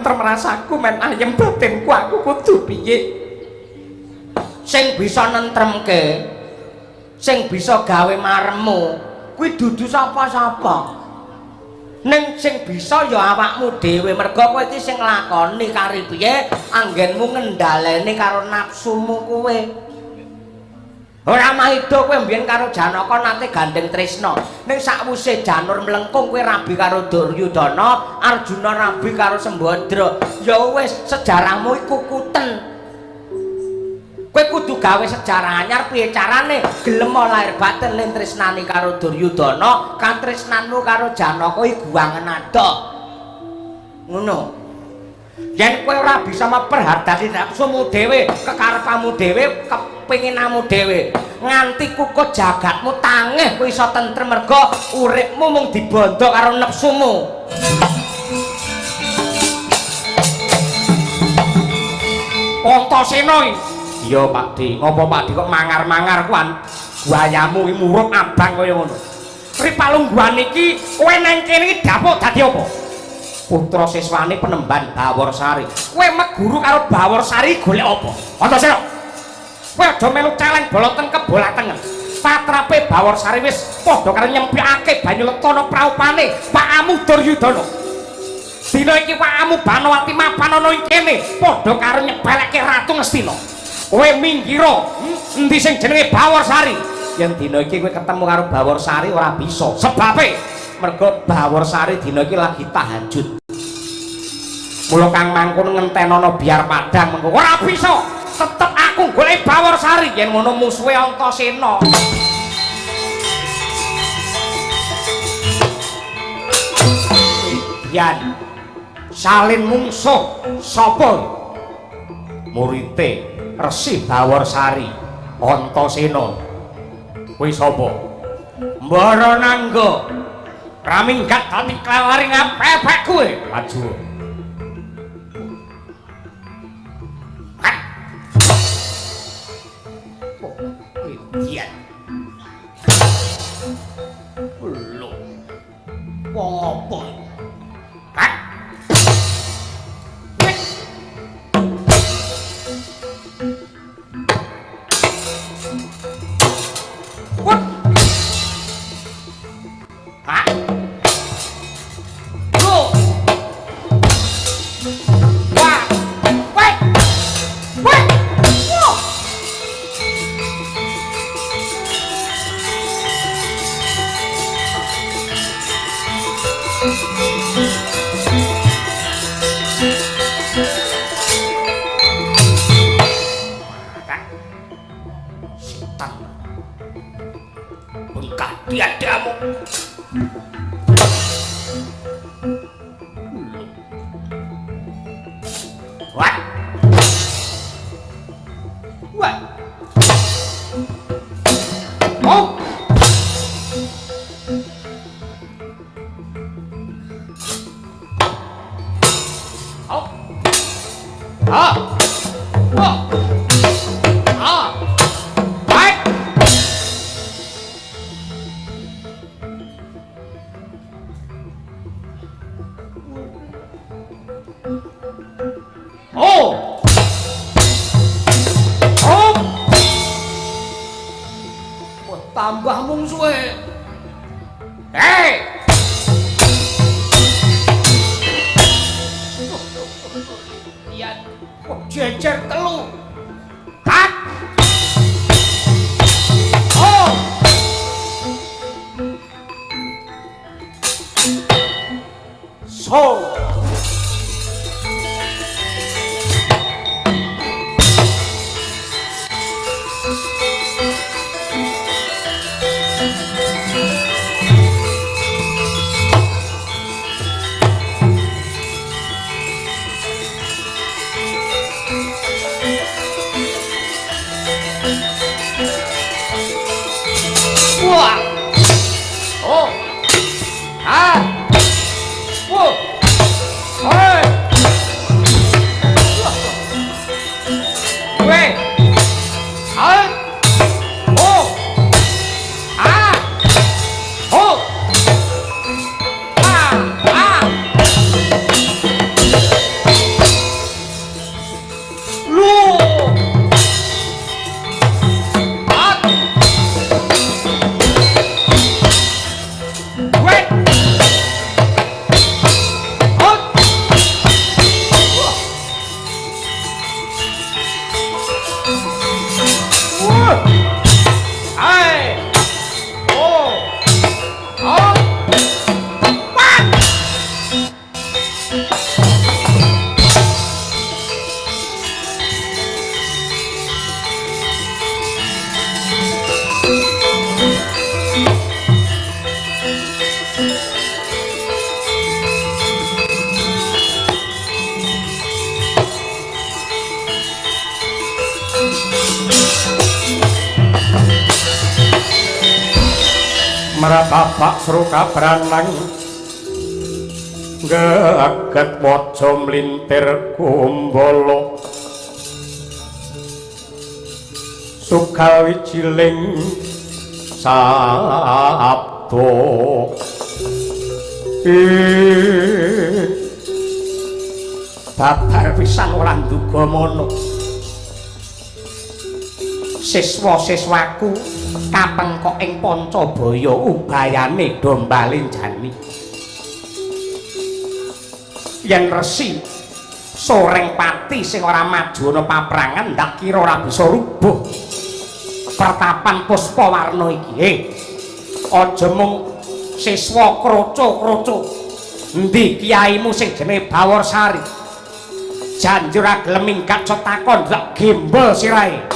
tentrem rasaku men ayem batinku aku kudu piye sing bisa nentremke sing bisa gawe maremu kuwi dudu sapa-sapa ning sing bisa ya awakmu dhewe mergo kowe iki sing nglakoni kari piye anggenmu ngendhaleni karo nafsumu kowe ora maido kowe mbiyen karo Janaka nate gandeng tresna ning sakwise Janur mlengkung kowe rabi karo Duryudana Arjuna rabi karo Sembadra ya wis sejarahmu iku kuten kowe kudu gawe sejarah anyar piye carane gelem lahir batin lan tresnani karo Duryudana katresnanmu karo Janaka iku guangen adoh ngono yen kowe ora bisa memperhatikan nafsumu dhewe kekarepanmu dhewe kepinginanmu dhewe nganti kukut jagatmu tangeh kowe iso tentrem mergo uripmu mung dibondo karo nafsumu Antasena iya Pakdi ngopo Pakdi kok mangar-mangar kuan guayamu iki murub abang kaya ngono Ripalung guan iki kowe nang kene iki dapuk dadi apa putra siswane Penemban Baworsari kowe meguru karo Baworsari golek apa Antasena kowe aja melu celeng boloten kebolatengen patrape Baworsari wis padha karo nyempikake banyu letana praupane Pakamu Duryudana dina iki Pakamu Banowati mapan ana ing kene padha karo nyebeleke Ratu Ngastina kowe minggiro endi sing jenenge Baworsari yen dina iki kowe ketemu karo Baworsari ora bisa sebabe mergo Baworsari dina iki lagi tahajud mula kang mangkon ngentenono biar padang mengko ora bisa tetep aku golek Baworsari yen ngono musuhe Antasena yen salin mungsuh sapa murite Resi Baworsari Antasena kowe sapa Mbara Nangga raminggat dadi kelari ngapepek kowe maju iya lho wong apa tambah mungsuhe iya kok jejer telu kat so marapapak sruka branang gaget waja mlintir kumbala sukawi ciling sabdo babar pisan ora nduga mono siswa-siswaku kapengkok ing Pancabaya ubayane dombalin jani yen resi soreng pati sing ora maju ana paprangan ndak kira ora bisa rubuh pertapan Puspawarna iki aja mung siswa kroco-kroco endi kiaimu sing jenenge Baworsari janjur gelem minggat cetakon ndak gembel sirahe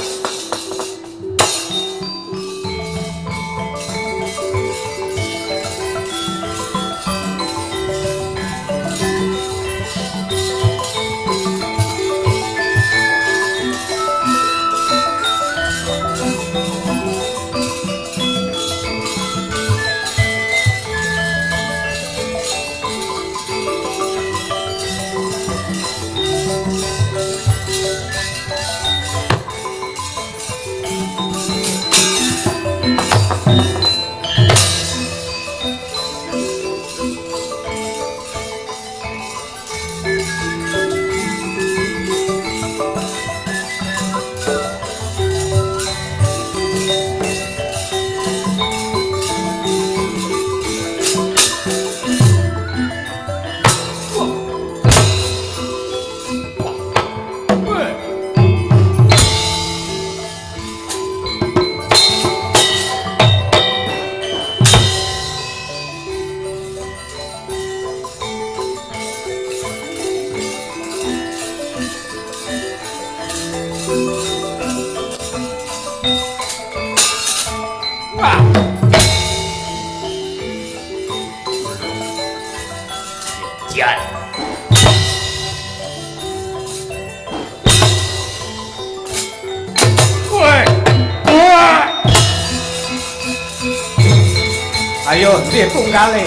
ayo piye tunggale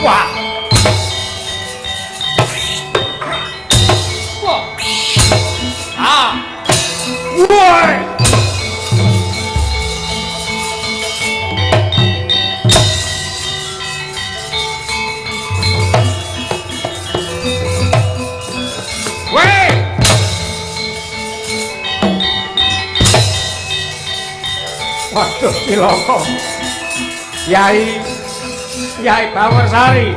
wah ah woi waduh cilaka Yai Baworsari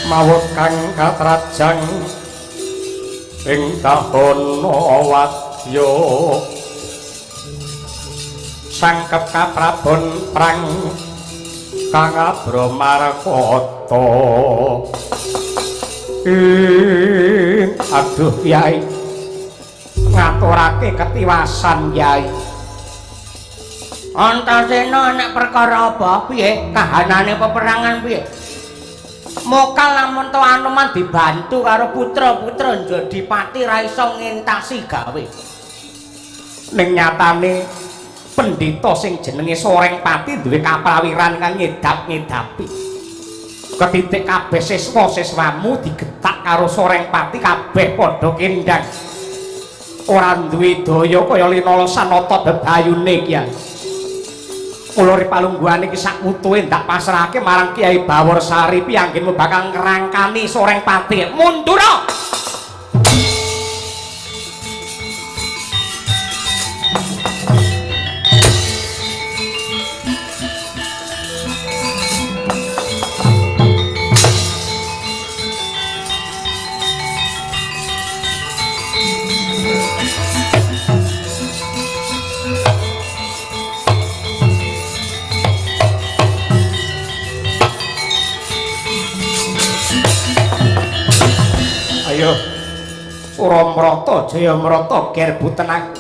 mawut kang katrajang ing tahana wadya sangkep kaprabon prang kang abramarkata aduh Yai ngaturake ketiwasan Yai Antasena nek perkara apa piye kahanane peperangan piye mokal lamun to Anoman dibantu karo putra-putra Jodipati ra iso ngentasi gawe ning nyatane pendhita sing jenenge Sorengpati duwe kaprawiran kang ngedap-ngedapi ketitik kabeh siswa-siswamu digetak karo Sorengpati kabeh padha kendang ora duwe daya kaya Linala Sanata bebayune iki kula ripalungguhan iki sak mutuhe ndak pasrahake marang Kiai Baworsari piyanggenmu bakal ngrangkani Sorengpati mundur. Suramrata Jayamrata gerbu tenang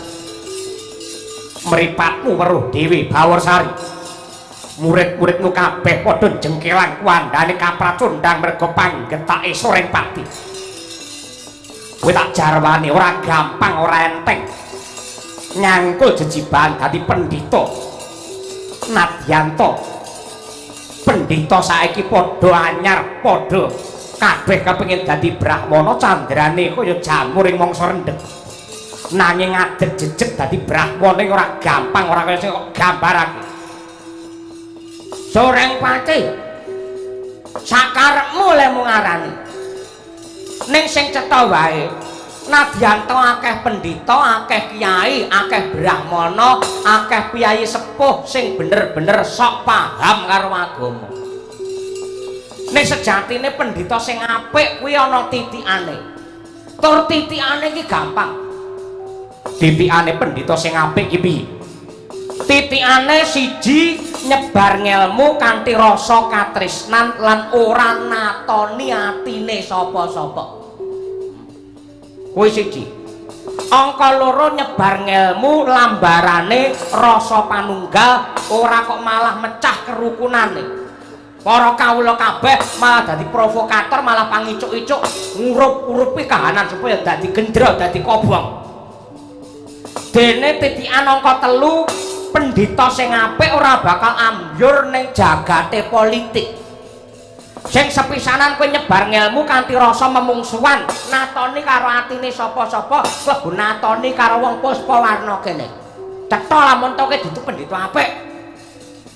mripatmu weruh dhewe Bawarsari murid-muridmu kabeh padha jengkelan kuandane kapracundang merga panggetake Sorengpati kowe tak jarwani ora gampang ora enteng nyangkul jejiban dadi pendhita nadyanto pendhita saiki padha anyar padha kabeh kepengin dadi brahmana candrane kaya jamur ing mangsa rendheng nanging ngadeg jejeg dadi brahmana ora gampang ora kaya sing gambarake Sorengpati sakarepmu lemu ngarani ning sing cetha wae nadyanto akeh pendhita akeh kiai akeh brahmana akeh piyayi sepuh sing bener-bener sok paham karo agama nek sejatine pendhita sing apik kuwi ana titikane. Tur titikane iki gampang. Titikane pendhita sing apik iki piye? Titikane siji nyebar ngelmu kanthi rasa katresnan lan ora natoni atine sapa-sapa. Kuwi siji. Angka loro nyebar ngelmu lambarane rasa panunggal ora kok malah mecah kerukunane. Para kawula kabeh malah dadi provokator malah pangicuk-icuk ngurup-urupi kahanan supaya dadi gendra dadi kobong. Dene titikan angka 3 pendhita sing apik ora bakal ambyur ning jagate politik. Sing sepisanan kowe nyebar ngelmu kanthi rasa memungsuhan, natoni karo atine sapa-sapa, klebu natoni karo wong Puspawarna kene. Cetha lamun to kowe dudu pendhita apik.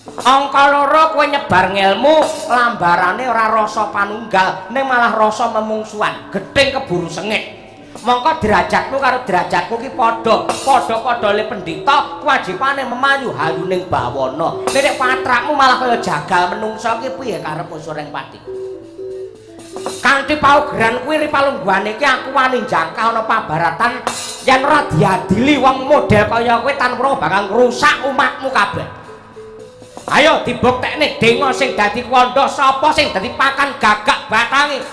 Angka loro kowe nyebar ngelmu lambarane ora rasa panunggal ning malah rasa memungsuhan, gething keburu sengit. Mongko derajatmu karo derajatku ki padha le pendhita kewajibane memayu hayuning bawana. Nek patrakmu malah kaya jagal menungsa ki piye karepmu Sorengpati? Kanthi paugeran kuwi ripalungguhane iki aku wani jangka ana pabaratan yen ora diadili wong model kaya kowe tanpa bakal ngrusak umatmu kabeh. Ayo dibuktekne denga sing dadi kandha sapa sing dadi pakan gagak batange.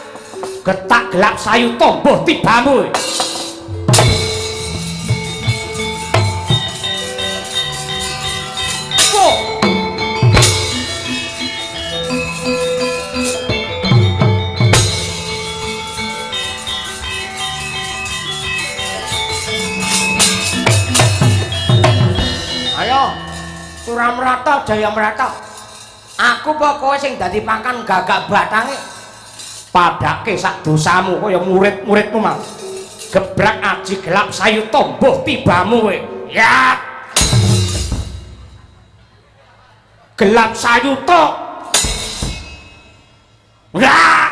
Getak gelap sayu tomboh tibamu. Ayo Suramrata Jayamrata. Aku pokoke sing dadi pakan gagak batange. Padake sak dosamu kaya murid-muridmu mau. Gebrak aji gelap sayu tomboh tibamu kowe. Ya. Gelap sayu to. Ya.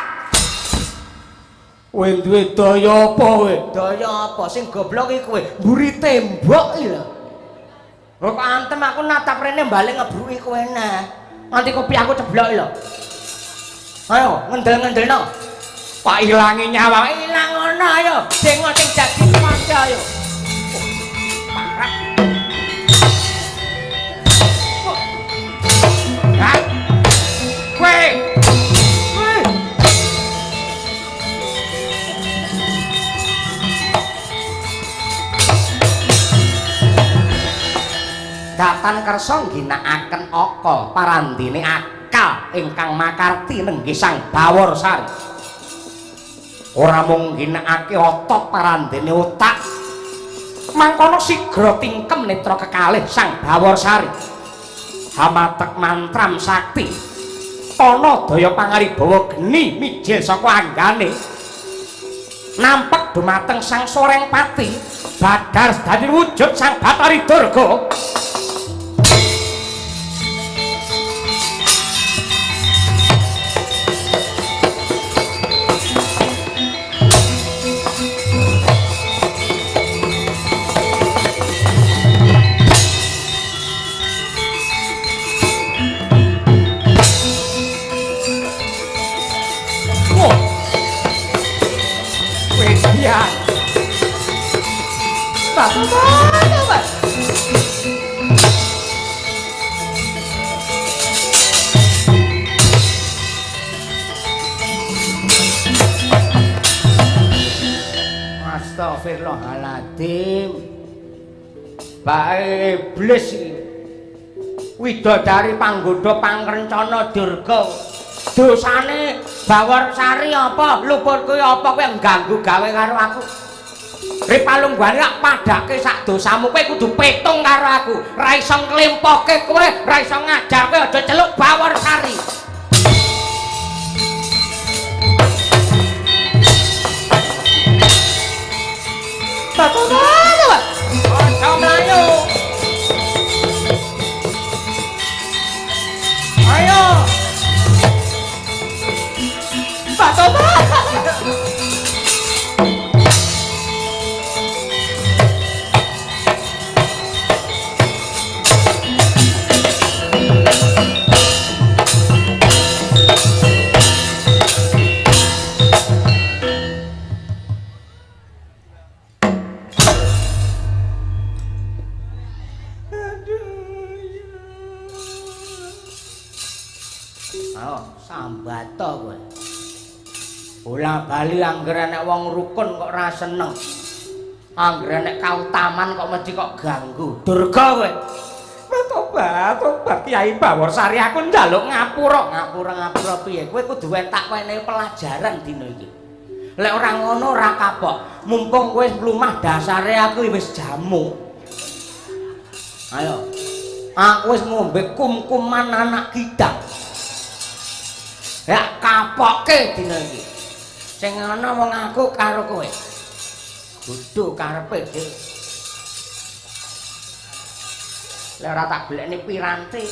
Kowe duwe daya apa kowe? Daya apa sing goblok iki kowe? Mburi tembok iki lho. Kok antem aku natap rene bali ngebruki kowe nah. Nganti kopi aku ceblok lho. Ayo ngendel-ngendelno. Pak ilangi nyawa, ilang ngono ayo. Dengo sing dadi panca ayo. Parah. Ha? Kowe. Datan kersa ngginakaken aka parandene akal ingkang makarti nenggih Sang Bawarsari. Ora mung ngginakake otot parandene otak. Mangkono sigra tingkem netra kekalih Sang Bawarsari. Hamatek mantram sakti. Ana daya pangaribawa geni mijil saka anggane. Nampek dumateng Sang Sorengpati badar dadi wujud Sang Batari Durga. Astagfirullahaladzim. Bae iblis iki. Widodari panggoda pangrencana durga. Dosane Bawarsari apa? Luput kuwi apa kowe ngganggu gawe karo aku? Ripalunggane tak padake sak dosamu kowe kudu petung karo aku. Ra iso nglempohke kowe, ra iso ngajar kowe aja celuk Bawarsari. Bapak, aja mlayu. Ayo. Bapak. Sambato kowe. Bola bali anggere nek wong rukun kok ora seneng. Anggere nek kautaman kok mesti kok ganggu. Durga kowe. Tobat Kyai Bawarsari aku njaluk ngapura. Ngapura piye? Kowe kudu entak wenehi pelajaran dina iki. Lek ora ngono ora kapok. Mumpung kowe mlumah dasare aku wis jamu. Ayo. Aku wis ngombe kum-kuman anak kidang. Ya kapokke dina iki. Sing ana wong aku karo kowe. Kudu karepe dhewe. Lek ora tak blekne piranti.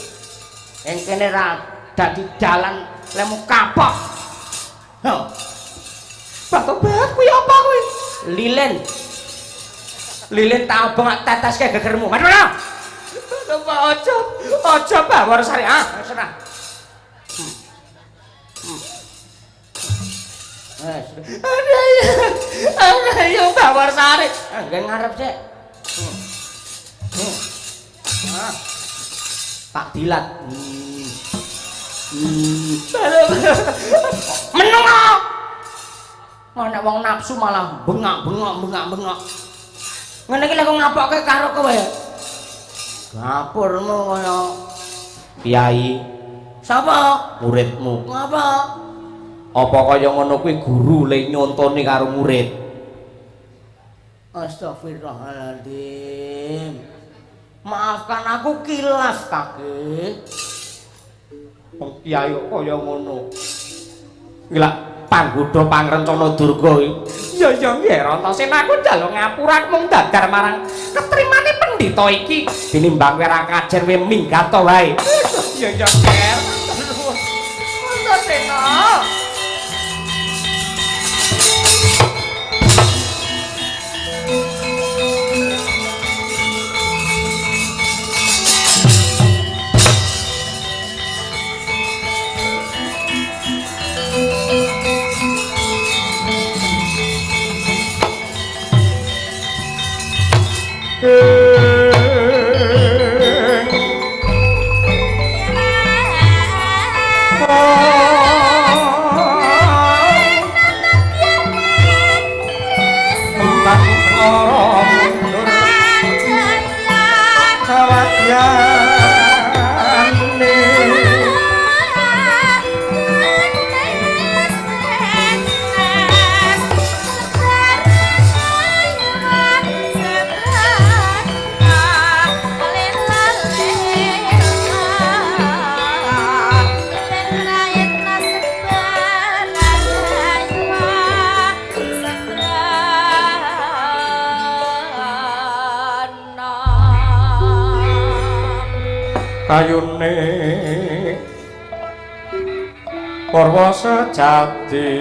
Ing kene ra dadi dalan lemu kapok. Ho. Batobat kuwi apa kuwi? Lilin. Lilin tak obong teteske gegermu. Mana? Aja Bawarsari. Ah, wis ora. Ayo Bawarsari. Nggih ngarep sik. Tak dilat. Meneng. Ana wong nafsu malah bengak-bengok. Ngene iki lek ngapokke karo kowe. Gapurmu kaya Kyai. Sapa? Muridmu. Ngapa? Apa kaya ngono kuwi guru le nyontoni karo murid? Astagfirullahaladzim. Maafkan aku kilaf kakek. Wong Kyai kaya ngono. Gila panggoda pangrencana durga iki. Ya nggih Rantasen aku njaluk ngapura mung dadar marang ketrimane pendhita iki. Tinimbang kowe ra kajen kowe minggat to wae. Ya Ger. Rantasen. Kayune Purwa sejati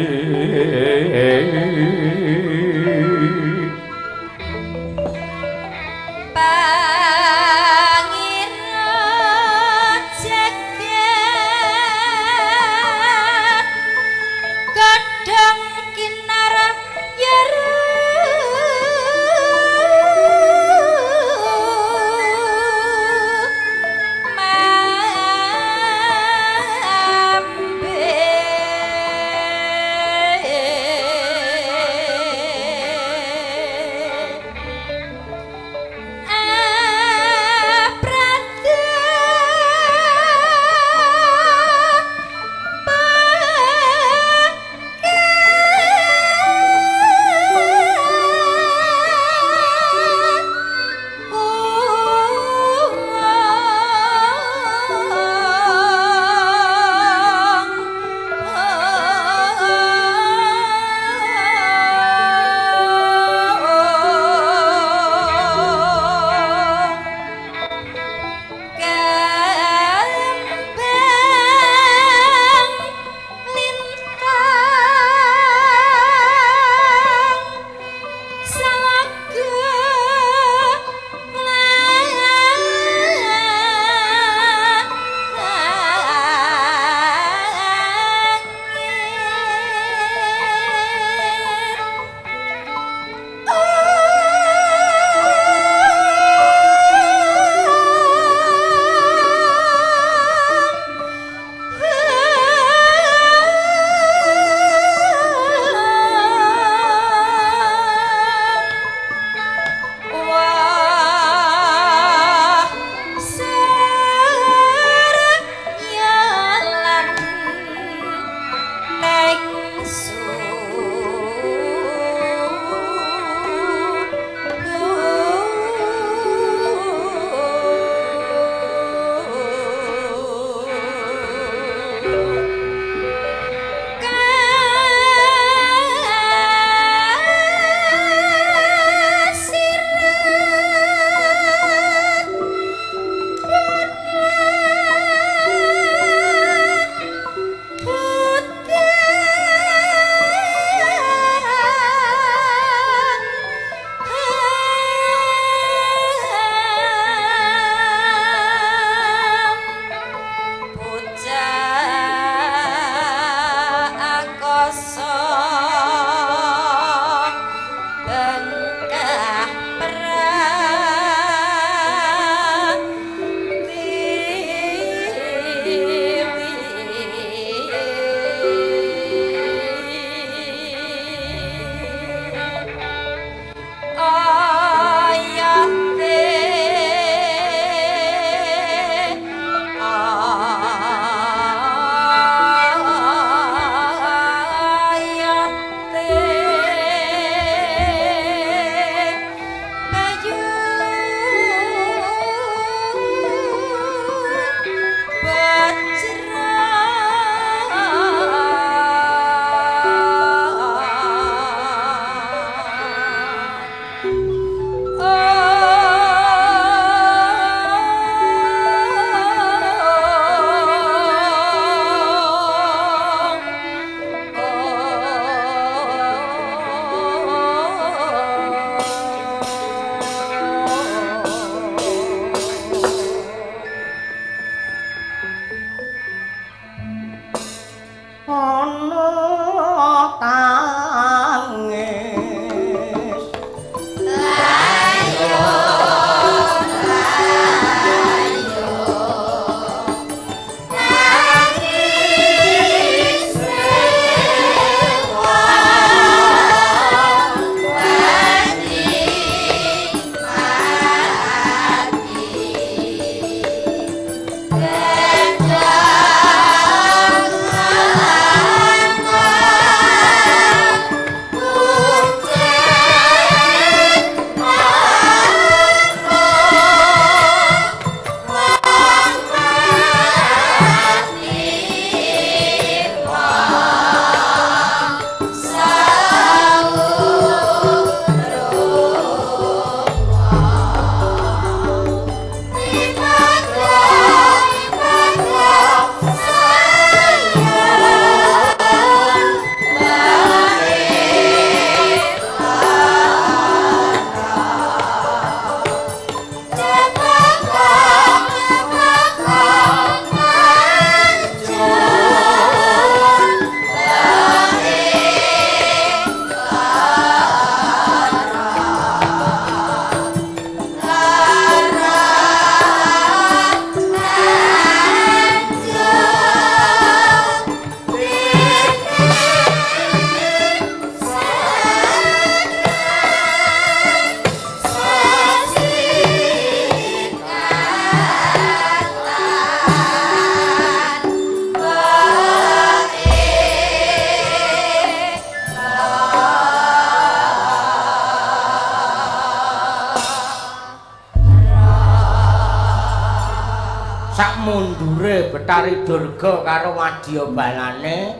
sak mundure Betari Durga karo wadya balane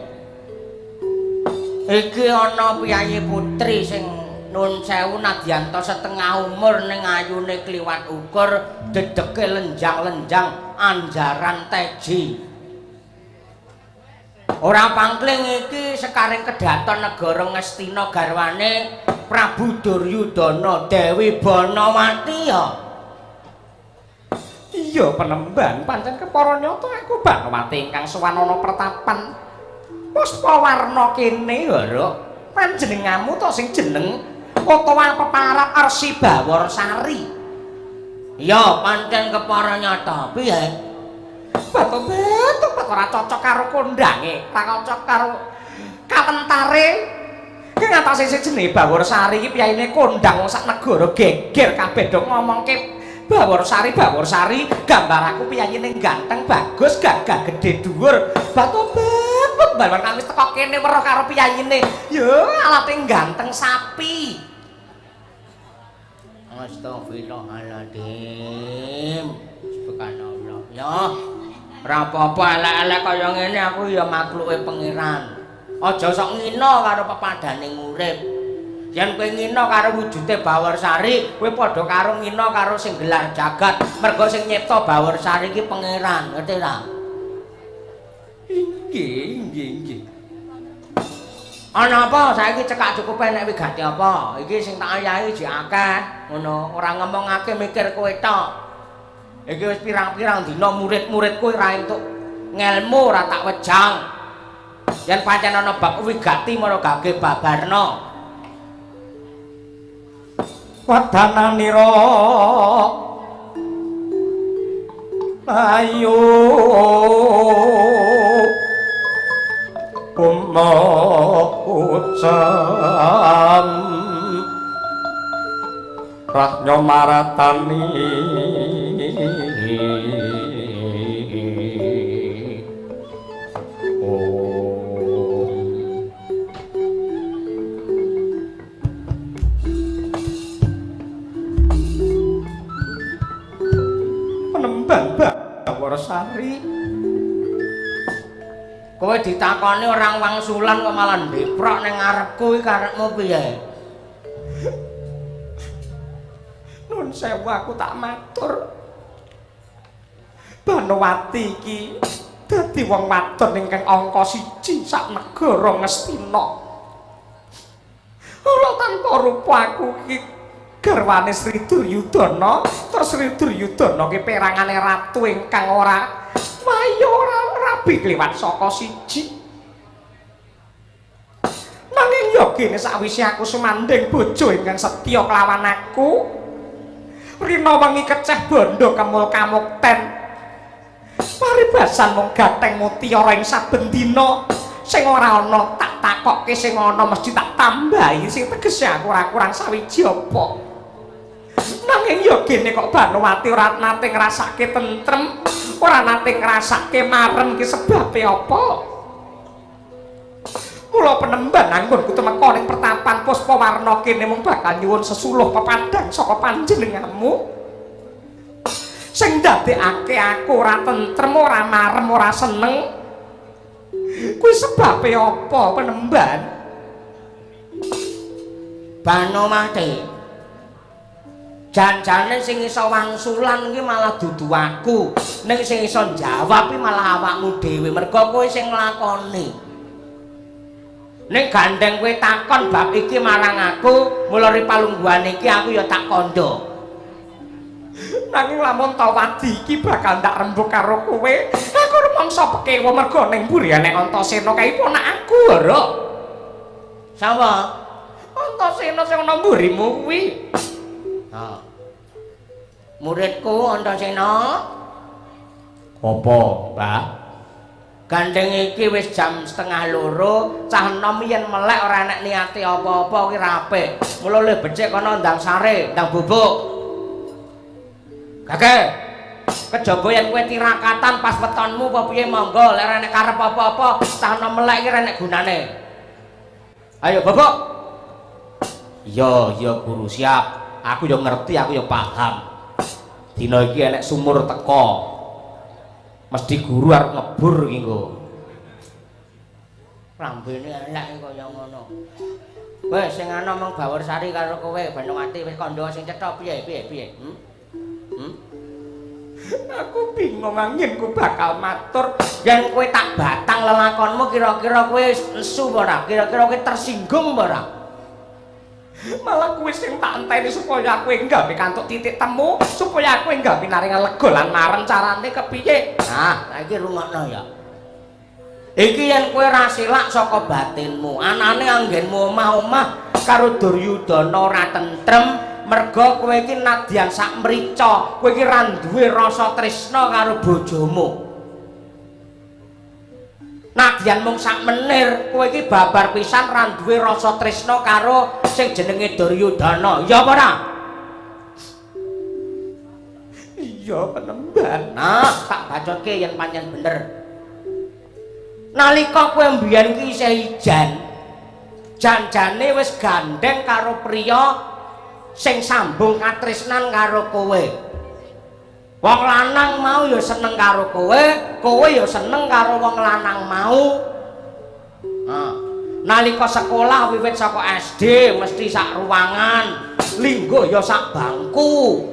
iki ana piyayi putri sing nun sewu nadyanto setengah umur ning ayune kliwat ukur dedeke lenjang-lenjang anjaran teji ora pangkling iki sekaring kedaton negara Ngastina garwane Prabu Duryudana Dewi Banawati ya. Iya Penemban, pancen kepara nyata aku Banawati ingkang sowan ana pertapan Puspawarna kene ya, Ruk. Panjenenganmu to sing jeneng utawa peparap Arsi Bawarsari. Iya, pancen kepara nyata. Piye? Batu-batu ora cocok karo kondange, ora cocok karo kawentare. Ki ngatasi sing jenenge Bawarsari iki piyayine kondang wong sak negara geger kabeh do ngomongke Bawarsari gambar aku piyayine ganteng bagus gagah gedhe dhuwur batu-batut bareng kang wis teko kene weruh karo piyayine ya alate ganteng sapi. Astagfirullahaladzim. Subhanallah. Ya ora apa-apa elek-elek kaya ngene aku ya makhluke pangeran. Aja sok ngina karo pepadaning urip. Yen kowe ngina karo wujude Bawarsari, kowe padha karo ngina karo sing gelar jagat. Mergo sing nyipta Bawarsari iki pangeran, ngerti ta? Inggih. Ana apa saiki cekak cukup enek wigati apa? Iki sing tak ayahi jek akeh, ngono. Ora ngomongake mikir kowe tok. Iki wis pirang-pirang dina murid-muridku ora entuk ngelmu ora tak wejang. Yen pancen ana bab wigati mara gage babarna. Wadananira ayo ucam rahnya maratani Bawarsari. Kowe ditakoni orang wangsulan kok malah ndeprok ning ngarepku iki karepmu piye? Nun sewu aku tak matur. Banawati iki dadi wong wadon ingkang angka 1 sak negara Ngastina. Ora tanpa rupa aku iki garwane Sri Duryudana, terus Sri Duryudana ki perangane ratu ingkang ora mayu ora rabi kliwat saka 1. Nanging ya kene sakwise aku sumanding bojo ingkang setya kelawan aku. Rina wengi keceh bondo kemul kamukten. Paribasan mung gateng mutiara ing saben dina. Sing ora ana tak takokke, sing ana mesti tak tambahi, sing tegese aku ora kurang sawiji apa. Nanging ya kene kok Banawati ora nate ngrasake tentrem, ora nate ngrasake marem ki sebabe apa? Mula Penemban anggonku temeka ning pertapan Puspawarna kene mung bakal nyuwun sesuluh pepadang saka panjenenganmu. Sing ndadekake aku ora tentrem, ora marem, ora seneng. Kuwi sebabe apa, Penemban? Banawati. Janjane sing iso wangsulan iki malah dudu aku. Ning sing iso jawab iki malah awakmu dhewe. Mergo kowe sing nglakoni. Ning gandeng kowe takon bab iki marang aku, mula ri palungguhan iki aku ya tak kandha. Nanging lamun Tawadi iki bakal ndak rembug karo kowe, aku rumangsa pekewa mergo ning mburi nek Antasena kae ponakku, Ora. Sapa? Antasena sing ana mburimu kuwi. Ha. Muridku Antasena. Apa, Mbah? Gandeng iki wis jam 1:30, cah enom yen melek ora enek niate apa-apa kuwi ra apik. Mula le becik kono ndang sare, ndang bubuk. Kakek, kejaba yen kowe tirakatan pas wetonmu apa piye monggo, lek ora enek karep apa-apa, cah enom melek iki ora enek gunane. Ayo, bubuk. Iya, Guru, siap. Aku yo ngerti, aku yo paham. Dina iki enek sumur teko. Mesti guru arep ngebur iki engko. Rambene elek kaya ngono. Wes sing ana mung Bawarsari karo kowe Banowati wis kandha sing cetha piye. Aku bingung angin ku bakal matur yen kowe tak batang lelakonmu kira-kira kowe nesu apa ora? Kira-kira kowe tersinggung apa ora? Malah kowe sing tak enteni supaya kowe nggawe kantuk titik temu, supaya kowe nggawe naringan lega lan maren carane kepiye. Nah, saiki rungokno ya. Iki yen kowe ra silak saka batinmu, anane anggenmu omah-omah karo Duryudana ora tentrem, merga kowe iki nadyan sak mrica, kowe iki ra duwe rasa tresna karo bojomu. Nadyan mung sak menir, kowe iki babar pisan ra duwe rasa tresna karo sing jenenge Duryudana. Ya apa ora? Iya, Penemban. Nah, tak bacotke yen pancen bener. Nalika kowe mbiyen iki isih ijan, janjane wis gandeng karo priya sing sambung katresnan karo kowe. Wong lanang mau ya seneng karo kowe, kowe ya seneng karo wong lanang mau. Nah, nalika sekolah wiwit saka SD mesti sak ruangan, linggo ya sak bangku.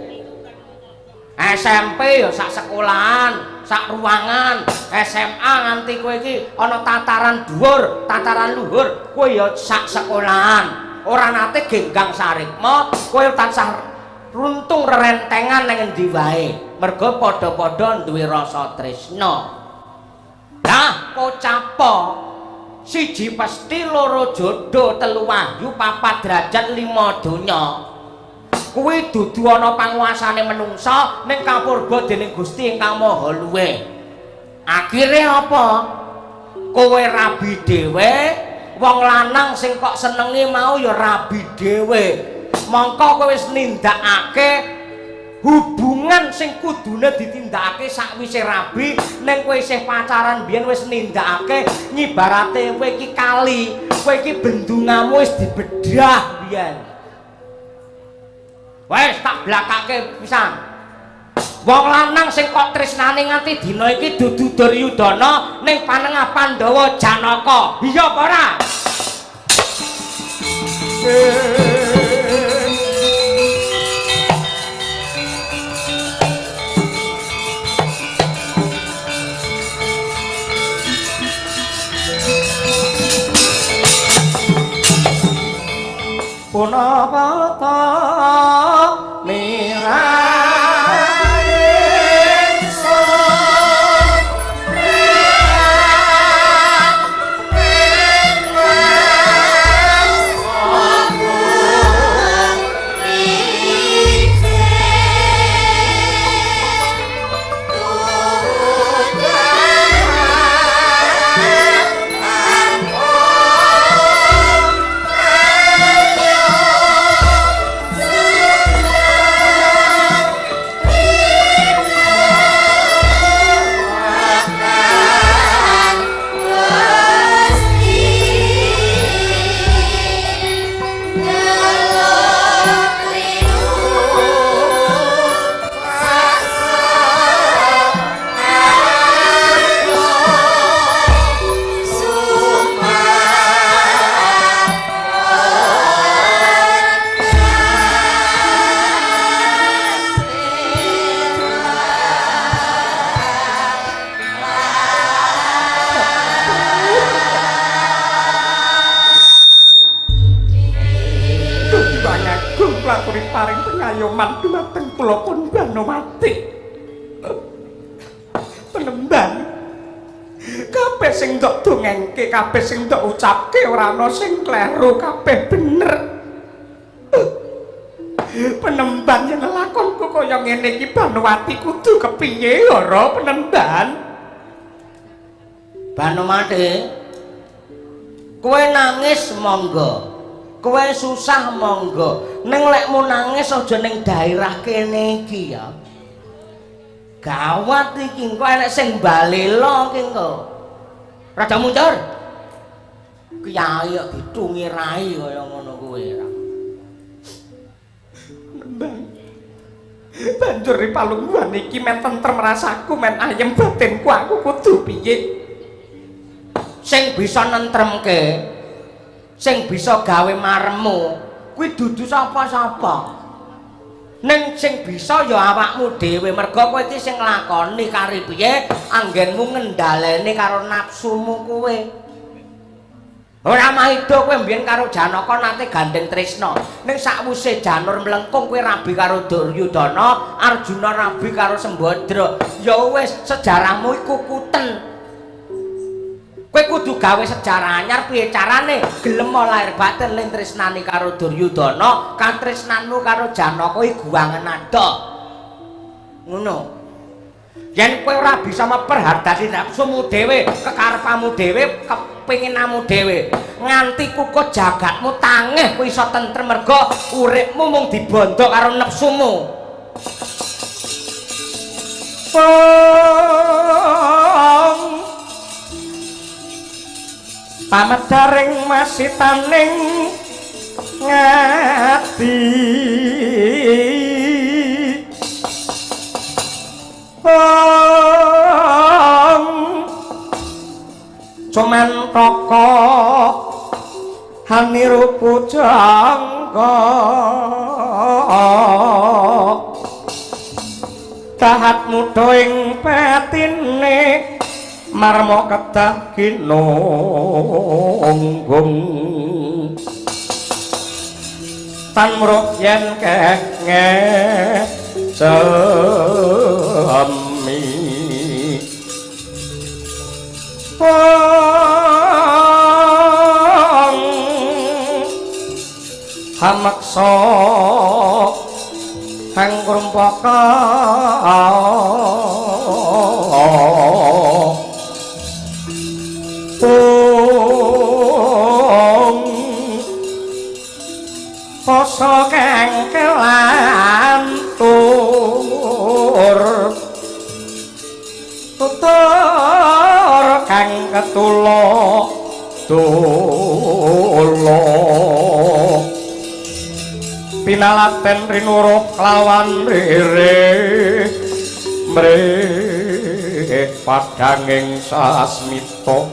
SMP ya sak sekolahan, sak ruangan. SMA nganti kowe iki ana tataran dhuwur, tataran luhur, kowe ya sak sekolahan. Ora nate genggang sarikma, kowe tansah runtung rerentengan ning endi wae. Merga padha-padha duwe rasa tresna. Lah kocapa? Siji pasti, loro jodoh, telu wahyu, papat derajat, lima donya. Kuwi dudu ana panguasane menungsa ning kapurba dening Gusti Ingkang Maha Luwih. Akhire apa? Kowe rabi dhewe, wong lanang sing kok senengi mau ya rabi dhewe. Mongko kowe wis nindakake hubungan sing kudune ditindakake sakwise rabi, ning kowe isih pacaran biyen wis nindakake nyibarate kowe iki kali, kowe iki bendungamu wis dibedah biyen. Wes tak blakake pisan. Wong lanang sing kok tresnane nganti dina iki dudu Duryudana ning panengah Pandhawa Janaka. Iya apa ora? Punapa ta paring pengayoman dumateng kula pun Banowati. Penemban, kabeh sing ndok dongengke, kabeh sing ndok ucapke ora ana sing kleru, kabeh bener. Penemban yen lakonku kaya ngene iki Banowati kudu kepiye ora Penemban? Banowati, kowe nangis monggo. Kowe susah monggo, ning lekmu nangis aja ning daerah kene iki ya. Gawat iki engko enek sing balela iki engko. Rada mundur. Kiai kok ditungi rai kaya ngono kuwi ra. Nembang. Banjur ripalungguhan iki men tentrem rasaku men ayem batinku aku kudu piye sing bisa nentremke sing bisa gawe maremmu kuwi dudu sapa-sapa ning sing bisa ya awakmu dhewe mergo kowe iki sing nglakoni kari piye anggenmu ngendhaleni karo nafsumu kowe ora maido kowe mbiyen karo Janaka nate gandeng tresna ning sakwise Janur mlengkung kowe rabi karo Duryudana Arjuna rabi karo Sembadra ya wis sejarahmu iku kuten kowe kudu gawe sejarah anyar piye carane gelem lair batin ling tresnani karo Duryudana katresnanmu karo Janaka iku guangen ado ngono yen kowe ora bisa memperhardasi nafsumu dhewe kekarepamu dhewe kepinginanmu dhewe nganti kukut jagatmu tangeh kowe iso tentrem mergo uripmu mung dibondo karo nafsumu pamedaring masitaning ngati cuman toko haniru pujangga tahat muda ing patine marmo kedah kinunggung tan mruh yen kenge sami hamaksa hang krumpaka poso kang kelantur tutur kang ketulo tulo pinalaten rinuruh kelawan rere mrih padanging sasmita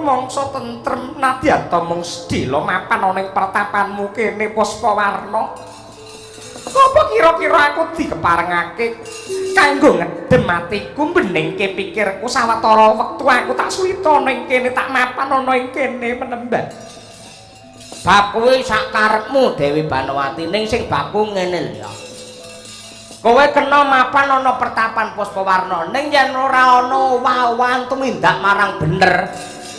mangsa tentrem nadyan ta mung sedhela mapan ana ing pertapanmu kene Puspawarna. Apa kira-kira aku dikeparengake kanggo ngedhem atiku mbeningke pikirku sawetara wektu aku tak suwita ning kene tak mapan ana ing kene menembah. Bab kuwi sak karepmu Dewi Banowati ning sing baku ngene lho. Kowe kena mapan ana pertapan Puspawarna ning yen ora ana wawan tumindak marang bener.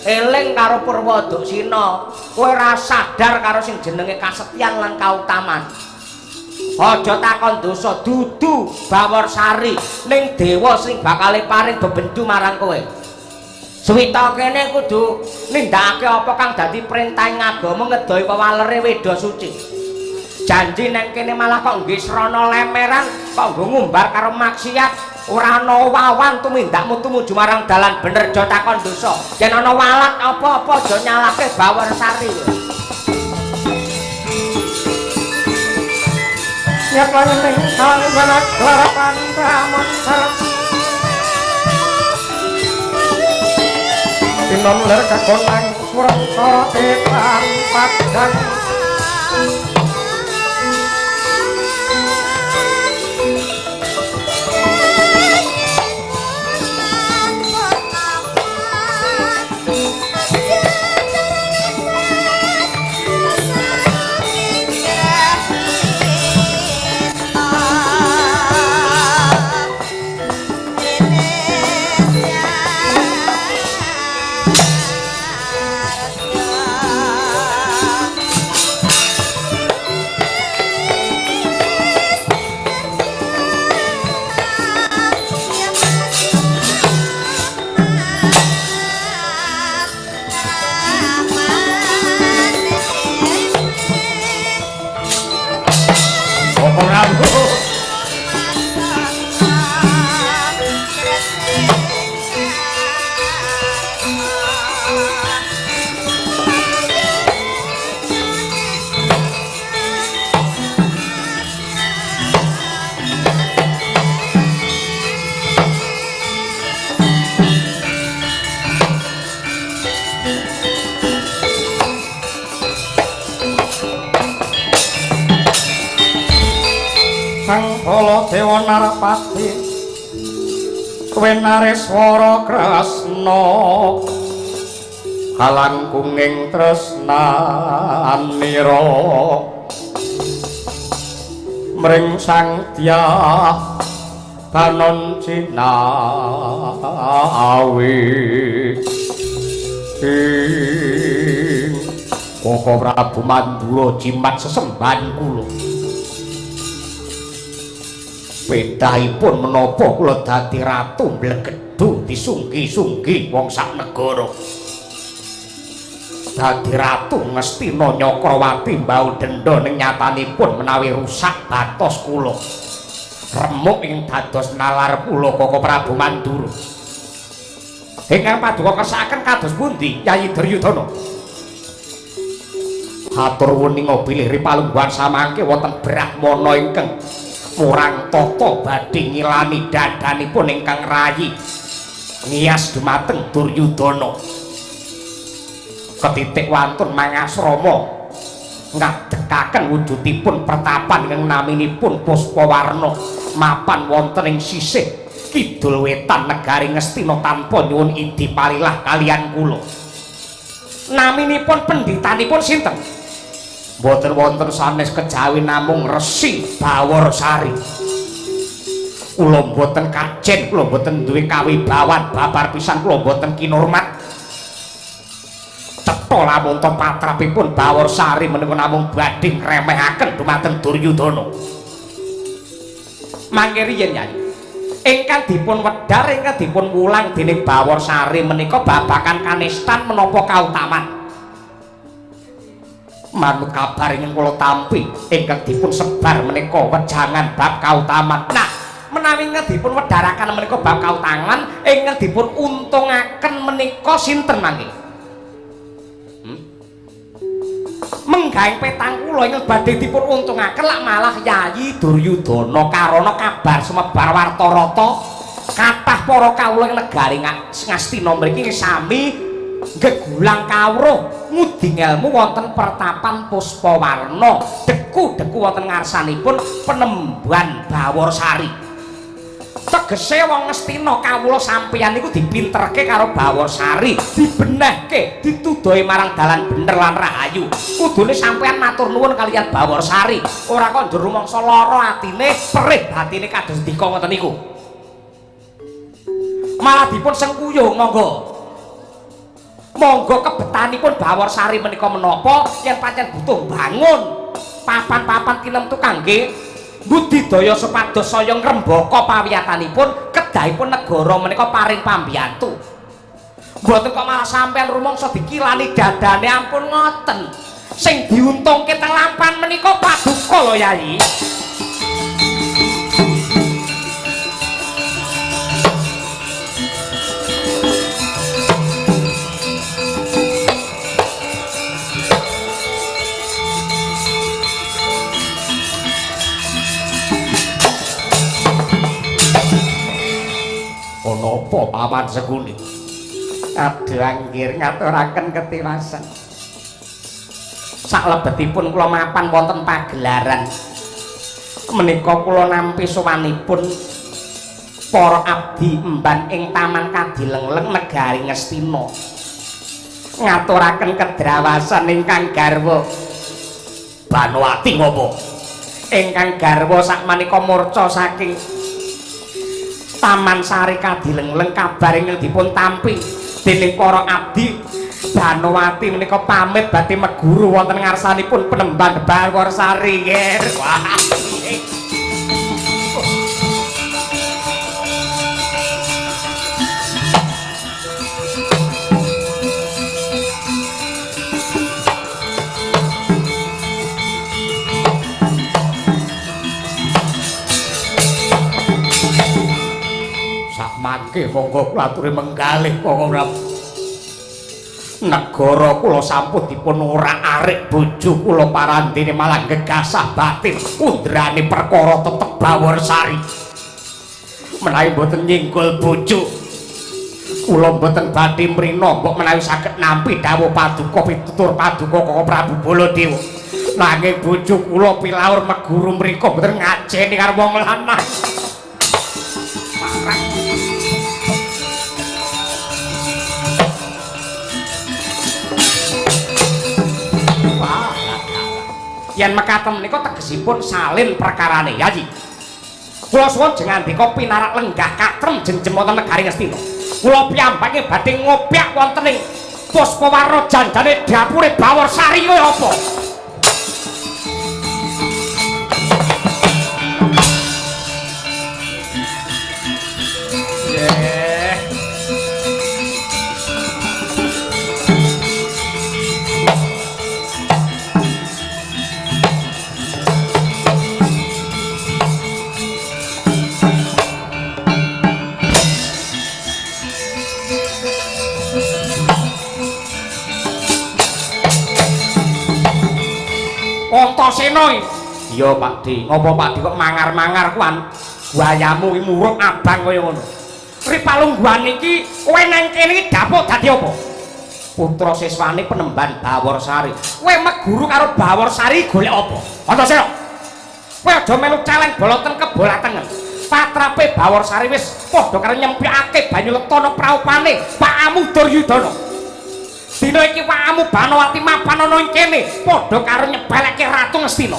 Eling karo Purwadaksina kowe ora sadar karo sing jenenge kasetyan lan kautaman aja takon dosa dudu Bawarsari ning dewa sing bakal paring bebendu marang kowe suwita kene kudu nindakake apa kang dadi perintahing agama ngedohi wewalere Weda Suci janji nang kene malah kok nggih srana lemeran kok nggo ngumbar karo maksiat ora ana wawan tumindakmu tumuju marang dalan bener aja takon dosa yen ana walat apa-apa aja nyalahke Bawarsari ya paling kalbanak larapan monster tinon ler kakonang surang sorote padang Koko Prabu. Sang Bala Dewa Narpati Wenareswara Kresna kalangkunging tresnanira mring Sang Dyah Banon Cinawi Koko Prabu Mandura jimat sesembahan kula bedahipun menapa kula dadi ratu Blegedu disunggi-sunggi wong sak negara dadi ratu Ngastina Nyakrawati mbau denda ning nyatanipun menawi rusak batos kula remuk ing dados nalar kula Koko Prabu Mandura ingkang paduka kersakaken kados pundi Yayi Duryudana atur wuninga bilih ripalungguhan samangke wonten Brahmana ingkang murang tata badhe ngilani dadanipun ingkang rayi ngiyas dumateng Duryudana ketitik wantun mangasrama ngadhekaken wujudipun pertapan ingkang naminipun Puspawarna mapan wonten ing sisih kidul wetan negari Ngastina tanpa nyuwun idi palilah kaliyan kula naminipun penditanipun sinten boten wonten sanes kejawi namung Resi Bawarsari. Kula boten kajen, kula boten duwe kawibawan, babar pisan kula boten kinurmat. Cetha lamun to patrapipun Bawarsari menika namung badhe ngremehaken dumateng Duryudana. Mangke riyen Yayi, ingkang dipun wedhar ingkang dipun wulang dening Bawarsari menika babakan kanistan menapa kautaman. Manut kabar ingkang kula tampi ingkang dipun sebar menika wejangan bab kautaman. Nah, menawi ingkang dipun wedharaken menika bab kautaman ingkang dipun untungaken menika sinten mangke? Menggaing petang kula ingkang badhe dipun untungaken lak malah Yayi Duryudana karana kabar sumebar warta rata kathah para kawula ing negari Ngastina mriki sami gegulang kawruh ngudi ngelmu wonten pertapan Puspawarna deku-deku wonten ngarsanipun Penemban Bawarsari tegese wong Ngastina kawula sampeyan niku dipinterke karo Bawarsari dibenehke dituduhi marang dalan bener lan rahayu kudune sampeyan matur nuwun kaliyan Bawarsari ora kok njero rumangsa lara atine perih batine kados dika ngoten niku malah dipun sengkuyung monggo kebetanipun Bawarsari menika menapa yen pancen butuh bangun papan-papan kinentu kangge budidaya supados saya ngrembaka pawiyatanipun kedahipun negara menika paring pambiyantu mboten kok malah sampean rumangsa dikilani dadane ampun ngoten sing diuntungke teng lampan menika paduka lho Yayi. Napa Paman Seguni kadhanggir ngaturaken ketiwasan salebetipun kula mapan wonten pagelaran menika kula nampi sowanipun para abdi emban ing Taman Kadilengleng negari Ngastina ngaturaken kedrawasan ingkang garwa Banowati ngopo ingkang garwa sakmenika murca saking Taman Sari Kadilengleng kabar ingkang dipun tampi dening para abdi Banowati menika pamit badhe meguru wonten ngarsanipun Penemban Bawarsari. Wah. Nggih monggo kula aturi menggalih Kakang Prabu. Negara kula sampun dipun orak-arik bojo kula parandene malah gegasah batin undrane perkara tetep Bawarsari. Menawi mboten nyinggol bojo kula mboten badhe mrina mbok menawi saged nampi dawuh paduka pitutur paduka Kakang Prabu Baladewa. Nanging bojo kula pilaur meguru mriku mboten ngajeni karo wong lanang. Yen mekaten menika tegesipun salin perkarane Yayi. Kula suwun jeneng andika pinarak lenggah katrem jenjem wonten negari Ngastina. Kula piyambake badhe ngobyak wonten ing Puspawarna janjane dapure Bawarsari kaya apa? Antasena. Iya Pakdi, ngopo Pakdi kok mangar-mangar kuan? Buayamu iki murub abang kaya ngono. Ripalungguhan iki kowe nang kene iki dapuk dadi apa? Putra siswane Penemban Bawarsari. Kowe meguru karo Bawarsari golek apa? Antasena. Kowe aja melu celeng boloten kebolatengen. Patrape Bawarsari wis padha karo nyempikake banyu letana praupane Pak Amu Duryudana. Dina iki Pakmu Banowati mapan ana ing kene padha karo nyebeleke Ratu Ngastina.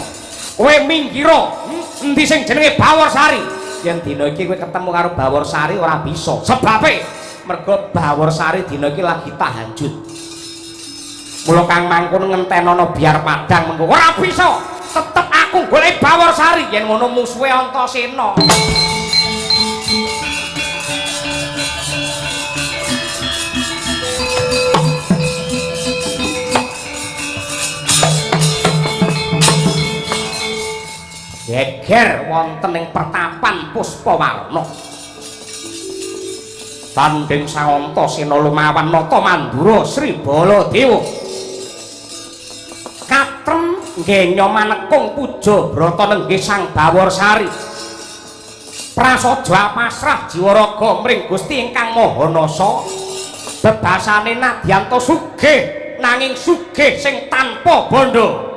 Kowe minggira endi sing jenenge Bawarsari. Yen dina iki kowe ketemu karo Bawarsari ora bisa. Sebabe mergo Bawarsari dina iki lagi tahajud. Mula Kang Mangkun ngentenono biar padang mengko ora bisa. Tetep aku golek Bawarsari yen ngono musuhe Antasena. Geger wonten ing pertapan Puspawarna. Tanding Sang Antasena lumawan nata mandura Sri Baladewa. Katrem nggenya manekung puja brata nenggih Sang Bawarsari. Prasaja pasrah jiwa raga mring Gusti ingkang Maha Nasa. Bebasane nadyanto sugih nanging sugih sing tanpa bondo.